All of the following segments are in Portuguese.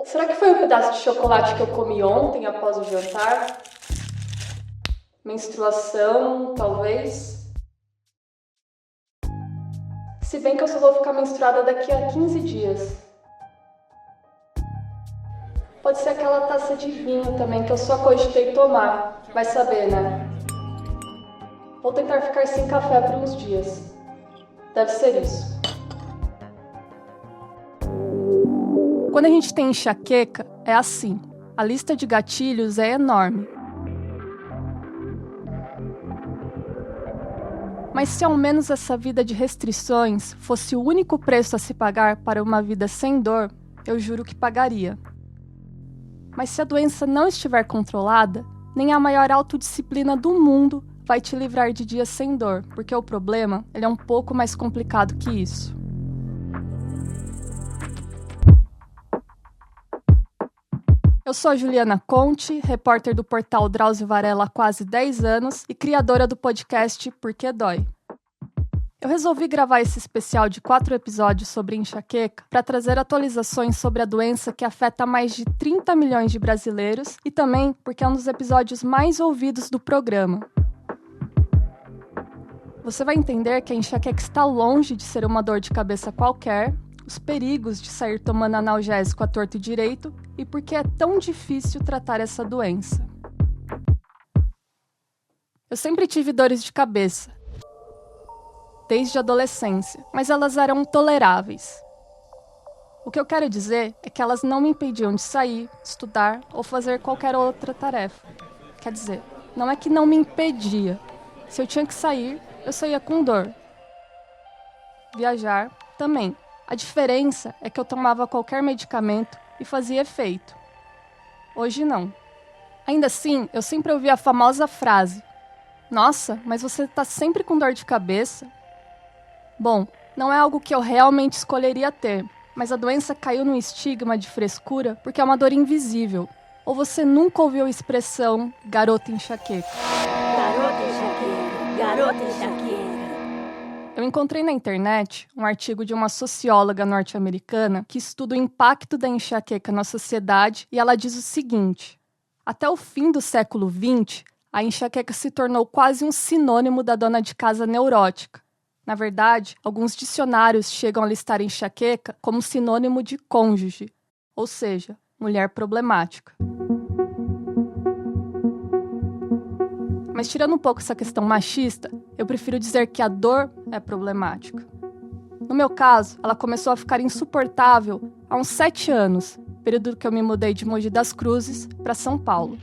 Será que foi o pedaço de chocolate que eu comi ontem após o jantar? Menstruação, talvez? Se bem que eu só vou ficar menstruada daqui a 15 dias. Pode ser aquela taça de vinho também que eu só cogitei tomar. Vai saber, né? Vou tentar ficar sem café por uns dias. Deve ser isso. Quando a gente tem enxaqueca, é assim. A lista de gatilhos é enorme. Mas se ao menos essa vida de restrições fosse o único preço a se pagar para uma vida sem dor, eu juro que pagaria. Mas se a doença não estiver controlada, nem a maior autodisciplina do mundo vai te livrar de dias sem dor, porque o problema ele é um pouco mais complicado que isso. Eu sou a Juliana Conte, repórter do portal Drauzio Varela há quase 10 anos e criadora do podcast Por Que Dói. Eu resolvi gravar esse especial de 4 episódios sobre enxaqueca para trazer atualizações sobre a doença que afeta mais de 30 milhões de brasileiros e também porque é um dos episódios mais ouvidos do programa. Você vai entender que a enxaqueca está longe de ser uma dor de cabeça qualquer, os perigos de sair tomando analgésico à torto e direito e por que é tão difícil tratar essa doença. Eu sempre tive dores de cabeça, desde a adolescência, mas elas eram toleráveis. O que eu quero dizer é que elas não me impediam de sair, estudar ou fazer qualquer outra tarefa. Quer dizer, não é que não me impedia. Se eu tinha que sair, eu saía com dor. Viajar, também. A diferença é que eu tomava qualquer medicamento e fazia efeito. Hoje não. Ainda assim, eu sempre ouvia a famosa frase: "Nossa, mas você tá sempre com dor de cabeça?" Bom, não é algo que eu realmente escolheria ter, mas a doença caiu num estigma de frescura porque é uma dor invisível. Ou você nunca ouviu a expressão garota enxaqueca? Garota enxaqueca, garota enxaqueca. Eu encontrei na internet um artigo de uma socióloga norte-americana que estuda o impacto da enxaqueca na sociedade e ela diz o seguinte: até o fim do século XX, a enxaqueca se tornou quase um sinônimo da dona de casa neurótica. Na verdade, alguns dicionários chegam a listar enxaqueca como sinônimo de cônjuge, ou seja, mulher problemática. Mas tirando um pouco essa questão machista, eu prefiro dizer que a dor é problemática. No meu caso, ela começou a ficar insuportável há uns 7 anos, período que eu me mudei de Mogi das Cruzes para São Paulo.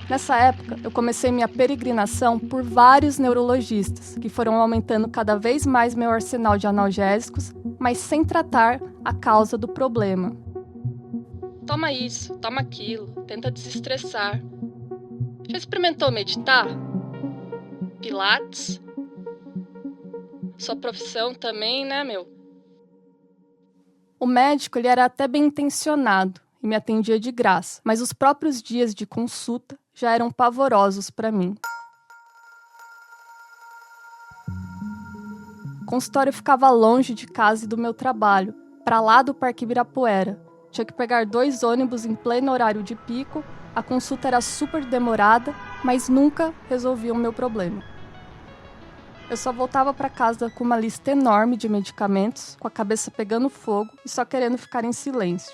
Nessa época, eu comecei minha peregrinação por vários neurologistas, que foram aumentando cada vez mais meu arsenal de analgésicos, mas sem tratar a causa do problema. Toma isso, toma aquilo, tenta desestressar. Já experimentou meditar? Pilates? Sua profissão também, né, meu? O médico, ele era até bem intencionado e me atendia de graça, mas os próprios dias de consulta já eram pavorosos para mim. O consultório ficava longe de casa e do meu trabalho, para lá do Parque Ibirapuera. Tinha que pegar 2 ônibus em pleno horário de pico, a consulta era super demorada, mas nunca resolvia o meu problema. Eu só voltava para casa com uma lista enorme de medicamentos, com a cabeça pegando fogo e só querendo ficar em silêncio.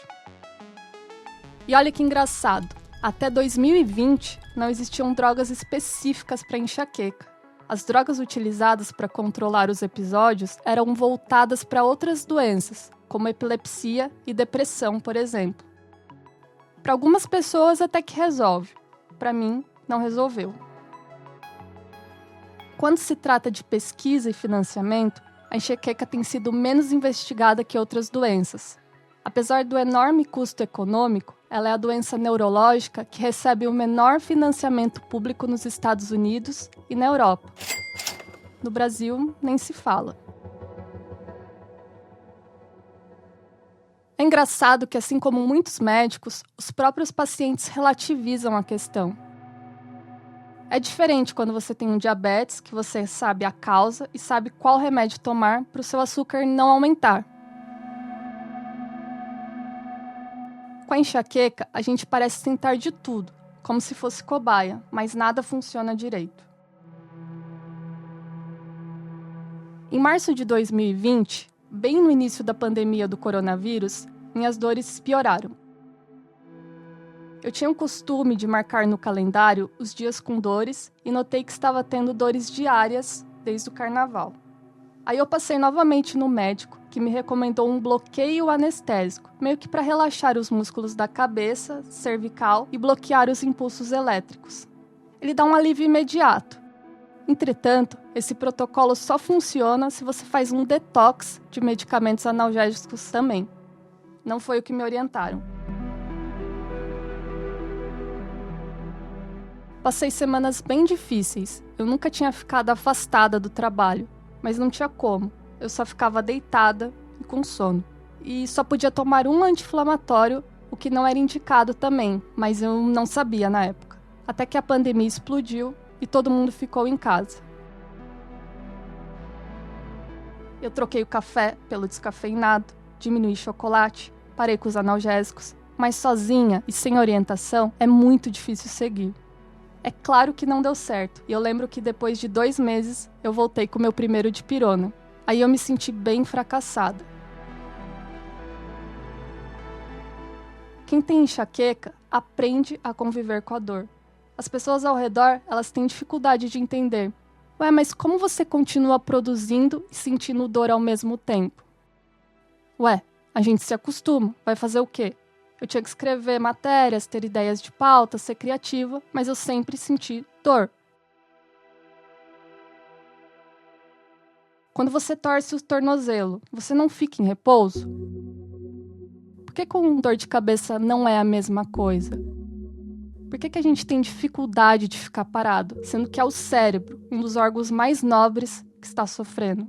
E olha que engraçado, até 2020 não existiam drogas específicas para enxaqueca. As drogas utilizadas para controlar os episódios eram voltadas para outras doenças, como epilepsia e depressão, por exemplo. Para algumas pessoas até que resolve, para mim não resolveu. Quando se trata de pesquisa e financiamento, a enxaqueca tem sido menos investigada que outras doenças. Apesar do enorme custo econômico, ela é a doença neurológica que recebe o menor financiamento público nos Estados Unidos e na Europa. No Brasil, nem se fala. É engraçado que, assim como muitos médicos, os próprios pacientes relativizam a questão. É diferente quando você tem um diabetes, que você sabe a causa e sabe qual remédio tomar para o seu açúcar não aumentar. Com a enxaqueca, a gente parece tentar de tudo, como se fosse cobaia, mas nada funciona direito. Em março de 2020, bem no início da pandemia do coronavírus, minhas dores pioraram. Eu tinha o costume de marcar no calendário os dias com dores e notei que estava tendo dores diárias desde o carnaval. Aí eu passei novamente no médico, que me recomendou um bloqueio anestésico, meio que para relaxar os músculos da cabeça, cervical e bloquear os impulsos elétricos. Ele dá um alívio imediato. Entretanto, esse protocolo só funciona se você faz um detox de medicamentos analgésicos também. Não foi o que me orientaram. Passei semanas bem difíceis. Eu nunca tinha ficado afastada do trabalho, mas não tinha como. Eu só ficava deitada e com sono. E só podia tomar um anti-inflamatório, o que não era indicado também, mas eu não sabia na época. Até que a pandemia explodiu e todo mundo ficou em casa. Eu troquei o café pelo descafeinado, diminuí chocolate, parei com os analgésicos, mas sozinha e sem orientação é muito difícil seguir. É claro que não deu certo, e eu lembro que depois de 2 meses eu voltei com o meu primeiro dipirona. Aí eu me senti bem fracassada. Quem tem enxaqueca aprende a conviver com a dor. As pessoas ao redor, elas têm dificuldade de entender. Ué, mas como você continua produzindo e sentindo dor ao mesmo tempo? Ué, a gente se acostuma, vai fazer o quê? Eu tinha que escrever matérias, ter ideias de pauta, ser criativa, mas eu sempre senti dor. Quando você torce o tornozelo, você não fica em repouso? Por que com dor de cabeça não é a mesma coisa? Por que a gente tem dificuldade de ficar parado, sendo que é o cérebro, um dos órgãos mais nobres, que está sofrendo?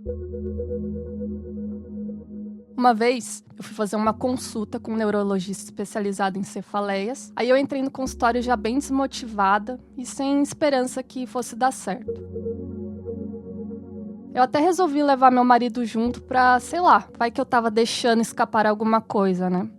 Uma vez, eu fui fazer uma consulta com um neurologista especializado em cefaleias. Aí eu entrei no consultório já bem desmotivada e sem esperança que fosse dar certo. Eu até resolvi levar meu marido junto pra, sei lá, vai que eu tava deixando escapar alguma coisa, né?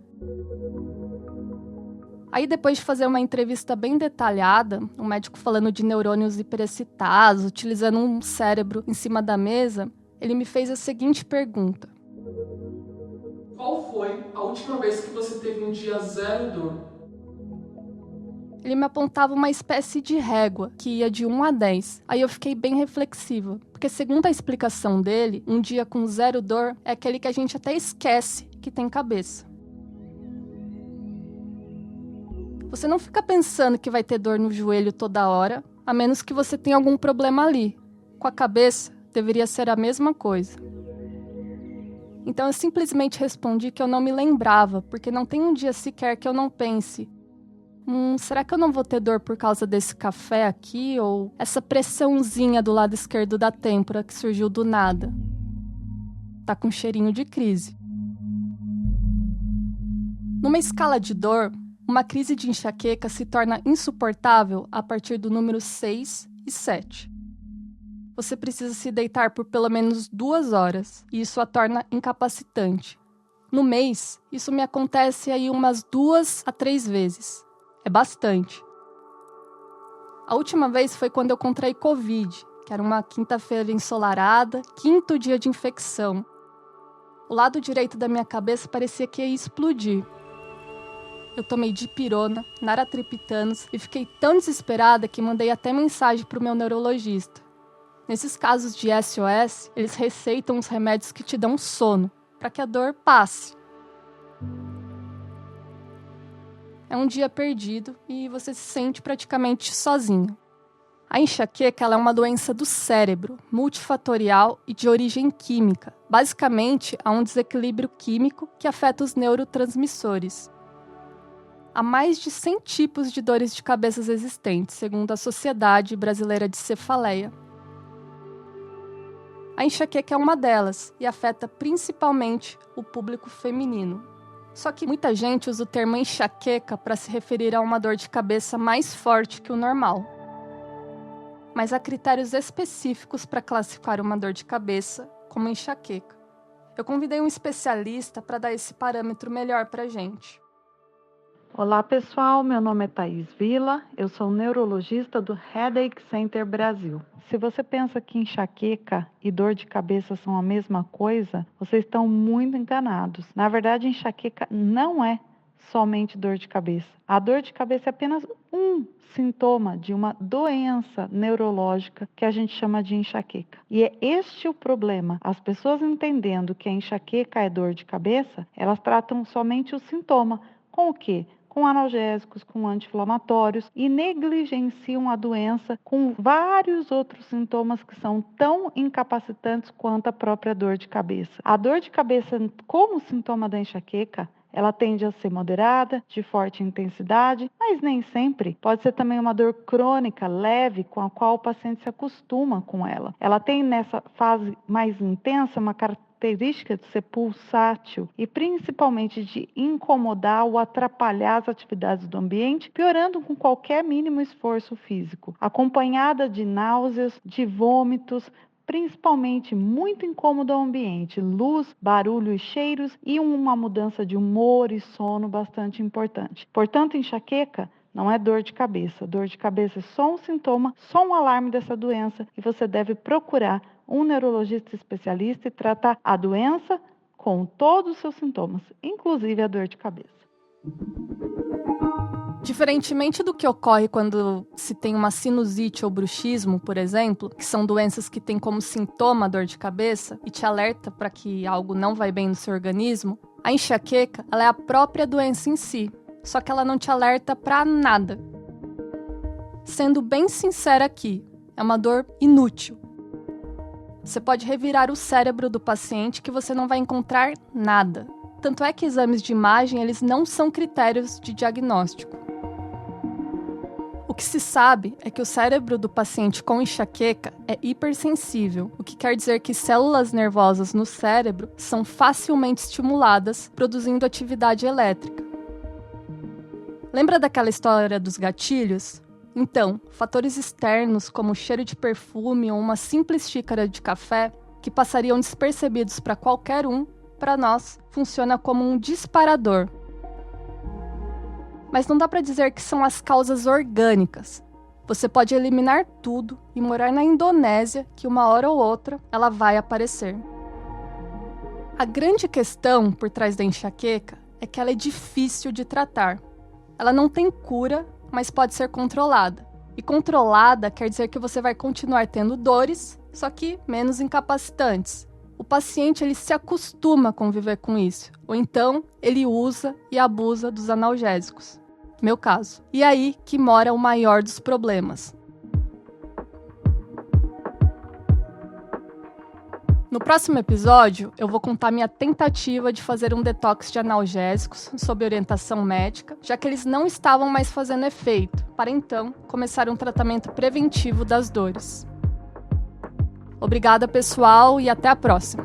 Aí depois de fazer uma entrevista bem detalhada, o médico falando de neurônios hiperexcitados, utilizando um cérebro em cima da mesa, ele me fez a seguinte pergunta. Qual foi a última vez que você teve um dia zero dor? Ele me apontava uma espécie de régua, que ia de 1 a 10. Aí eu fiquei bem reflexiva, porque segundo a explicação dele, um dia com 0 dor é aquele que a gente até esquece que tem cabeça. Você não fica pensando que vai ter dor no joelho toda hora, a menos que você tenha algum problema ali. Com a cabeça, deveria ser a mesma coisa. Então eu simplesmente respondi que eu não me lembrava, porque não tem um dia sequer que eu não pense: será que eu não vou ter dor por causa desse café aqui? Ou essa pressãozinha do lado esquerdo da têmpora que surgiu do nada? Tá com cheirinho de crise. Numa escala de dor, uma crise de enxaqueca se torna insuportável a partir do número 6 e 7. Você precisa se deitar por pelo menos 2 horas, e isso a torna incapacitante. No mês, isso me acontece aí umas 2 a 3 vezes. É bastante. A última vez foi quando eu contraí Covid, que era uma quinta-feira ensolarada, 5º dia de infecção. O lado direito da minha cabeça parecia que ia explodir. Eu tomei dipirona, naratriptanos e fiquei tão desesperada que mandei até mensagem para o meu neurologista. Nesses casos de SOS, eles receitam os remédios que te dão sono, para que a dor passe. É um dia perdido e você se sente praticamente sozinho. A enxaqueca ela é uma doença do cérebro, multifatorial e de origem química. Basicamente, há um desequilíbrio químico que afeta os neurotransmissores. Há mais de 100 tipos de dores de cabeça existentes, segundo a Sociedade Brasileira de Cefaleia. A enxaqueca é uma delas e afeta principalmente o público feminino. Só que muita gente usa o termo enxaqueca para se referir a uma dor de cabeça mais forte que o normal. Mas há critérios específicos para classificar uma dor de cabeça como enxaqueca. Eu convidei um especialista para dar esse parâmetro melhor para a gente. Olá pessoal, meu nome é Thaís Vila, eu sou neurologista do Headache Center Brasil. Se você pensa que enxaqueca e dor de cabeça são a mesma coisa, vocês estão muito enganados. Na verdade, enxaqueca não é somente dor de cabeça. A dor de cabeça é apenas um sintoma de uma doença neurológica que a gente chama de enxaqueca. E é este o problema. As pessoas entendendo que a enxaqueca é dor de cabeça, elas tratam somente o sintoma. Com o quê? Com analgésicos, com anti-inflamatórios e negligenciam a doença com vários outros sintomas que são tão incapacitantes quanto a própria dor de cabeça. A dor de cabeça, como sintoma da enxaqueca, ela tende a ser moderada, de forte intensidade, mas nem sempre. Pode ser também uma dor crônica, leve, com a qual o paciente se acostuma com ela. Ela tem nessa fase mais intensa uma característica de ser pulsátil e principalmente de incomodar ou atrapalhar as atividades do ambiente, piorando com qualquer mínimo esforço físico, acompanhada de náuseas, de vômitos, principalmente muito incômodo ao ambiente, luz, barulho e cheiros e uma mudança de humor e sono bastante importante. Portanto, enxaqueca não é dor de cabeça. Dor de cabeça é só um sintoma, só um alarme dessa doença e você deve procurar um neurologista especialista e tratar a doença com todos os seus sintomas, inclusive a dor de cabeça. Diferentemente do que ocorre quando se tem uma sinusite ou bruxismo, por exemplo, que são doenças que têm como sintoma a dor de cabeça e te alerta para que algo não vai bem no seu organismo, a enxaqueca ela é a própria doença em si, só que ela não te alerta para nada. Sendo bem sincera aqui, é uma dor inútil. Você pode revirar o cérebro do paciente que você não vai encontrar nada. Tanto é que exames de imagem eles não são critérios de diagnóstico. O que se sabe é que o cérebro do paciente com enxaqueca é hipersensível, o que quer dizer que células nervosas no cérebro são facilmente estimuladas, produzindo atividade elétrica. Lembra daquela história dos gatilhos? Então, fatores externos como o cheiro de perfume ou uma simples xícara de café, que passariam despercebidos para qualquer um, para nós, funciona como um disparador. Mas não dá para dizer que são as causas orgânicas. Você pode eliminar tudo e morar na Indonésia, que uma hora ou outra ela vai aparecer. A grande questão por trás da enxaqueca é que ela é difícil de tratar. Ela não tem cura, mas pode ser controlada. E controlada quer dizer que você vai continuar tendo dores, só que menos incapacitantes. O paciente ele se acostuma a conviver com isso, ou então ele usa e abusa dos analgésicos. Meu caso. E aí que mora o maior dos problemas. No próximo episódio, eu vou contar minha tentativa de fazer um detox de analgésicos sob orientação médica, já que eles não estavam mais fazendo efeito, para então começar um tratamento preventivo das dores. Obrigada, pessoal, e até a próxima!